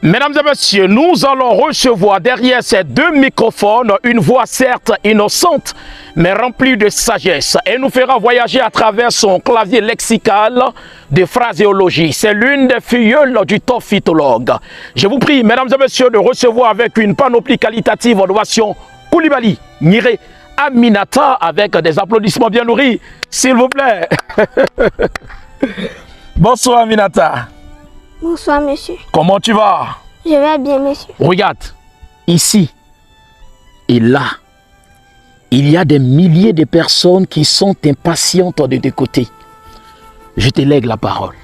Mesdames et messieurs, nous allons recevoir derrière ces deux microphones une voix certes innocente, mais remplie de sagesse. Et nous fera voyager à travers son clavier lexical de phraséologie. C'est l'une des filleules du top phytologue. Je vous prie, mesdames et messieurs, de recevoir avec une panoplie qualitative d'ovation Koulibaly Nyiré Aminata avec des applaudissements bien nourris, s'il vous plaît. Bonsoir Aminata. Bonsoir, monsieur. Comment tu vas? Je vais bien, monsieur. Regarde, ici et là, il y a des milliers de personnes qui sont impatientes de t'écouter. Je te lègue la parole.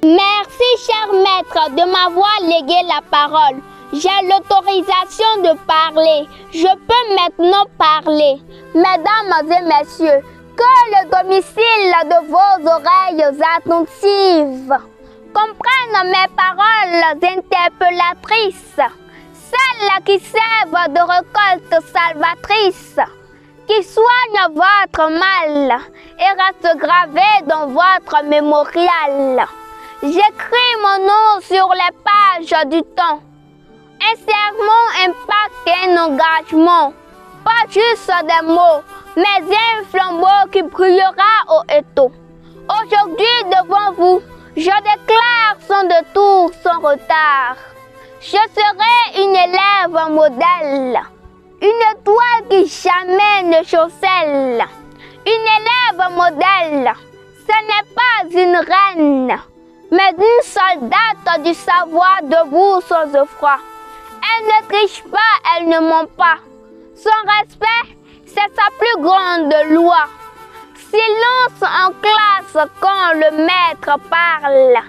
Merci, cher maître, de m'avoir légué la parole. J'ai l'autorisation de parler. Je peux maintenant parler. Mesdames et messieurs, que le domicile de vos oreilles attentives comprenne mes paroles interpellatrices, celles qui servent de récolte salvatrice, qui soignent votre mal et restent gravées dans votre mémorial. J'écris mon nom sur les pages du temps. Un serment impacte un engagement, pas juste des mots, mais un flambeau qui brillera au étau. Aujourd'hui, devant vous, je déclare sans détour, sans retard. Je serai une élève modèle, une étoile qui jamais ne chancelle. Une élève modèle, ce n'est pas une reine, mais une soldate du savoir debout sans effroi. Elle ne triche pas, elle ne ment pas. Son respect, c'est sa plus grande loi. Silence en classe quand le maître parle.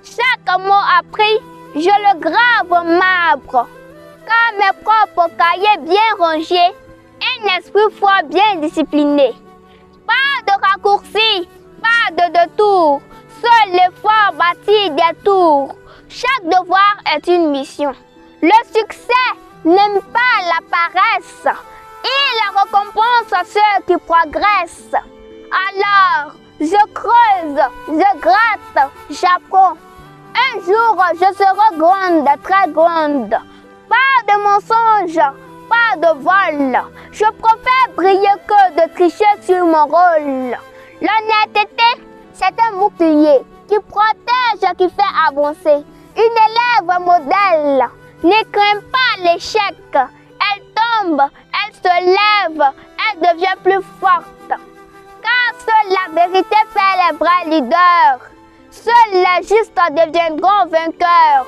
Chaque mot appris, je le grave au marbre. Car mes propres cahiers bien rangés, un esprit fort bien discipliné. Pas de raccourcis, pas de détour. Seul l'effort bâtit des tours. Chaque devoir est une mission. Le succès n'aime pas la paresse. Il récompense ceux qui progressent. Alors, je creuse, je gratte, j'apprends. Un jour, je serai grande, très grande. Pas de mensonges, pas de vol. Je préfère briller que de tricher sur mon rôle. L'honnêteté, c'est un bouclier qui protège, qui fait avancer. Une élève modèle ne craint pas l'échec. Elle tombe, elle se lève, elle devient plus forte. Car seule la vérité fait les vrais leaders. Seuls les justes deviendront vainqueurs.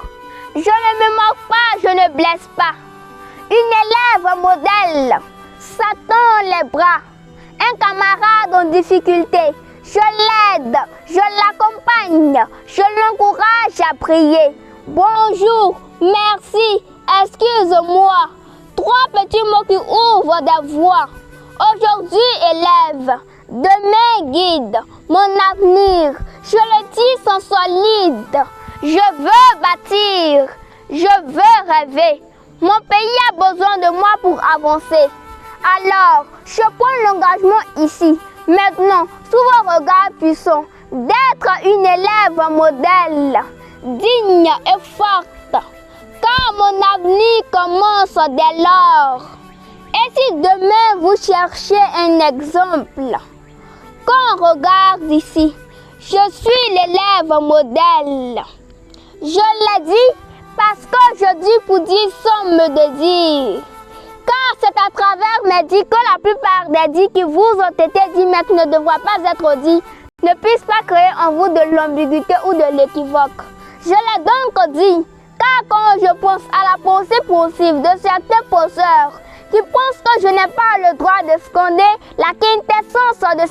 Je ne me moque pas, je ne blesse pas. Une élève modèle, ça tend les bras. Un camarade en difficulté, je l'aide, je l'accompagne, je l'encourage à prier. Bonjour, merci, excuse-moi. Trois petits mots qui ouvrent des voies. Aujourd'hui, élève, demain, guide, mon avenir, je le dis sans solide. Je veux bâtir, je veux rêver. Mon pays a besoin de moi pour avancer. Alors, je prends l'engagement ici, maintenant, sous vos regards puissants, d'être une élève modèle, digne et forte. Car mon avenir commence dès lors. Et si demain vous cherchez un exemple, quand on regarde ici, je suis l'élève modèle. Je l'ai dit parce que je dis pour dire sans me dire. Car c'est à travers mes dits que la plupart des dits qui vous ont été dits mais qui ne devraient pas être dits ne puissent pas créer en vous de l'ambiguïté ou de l'équivoque. Je l'ai donc dit, car quand je pense à la pensée poussive de certains penseurs qui pensent que je n'ai pas le droit de scander la quintessence de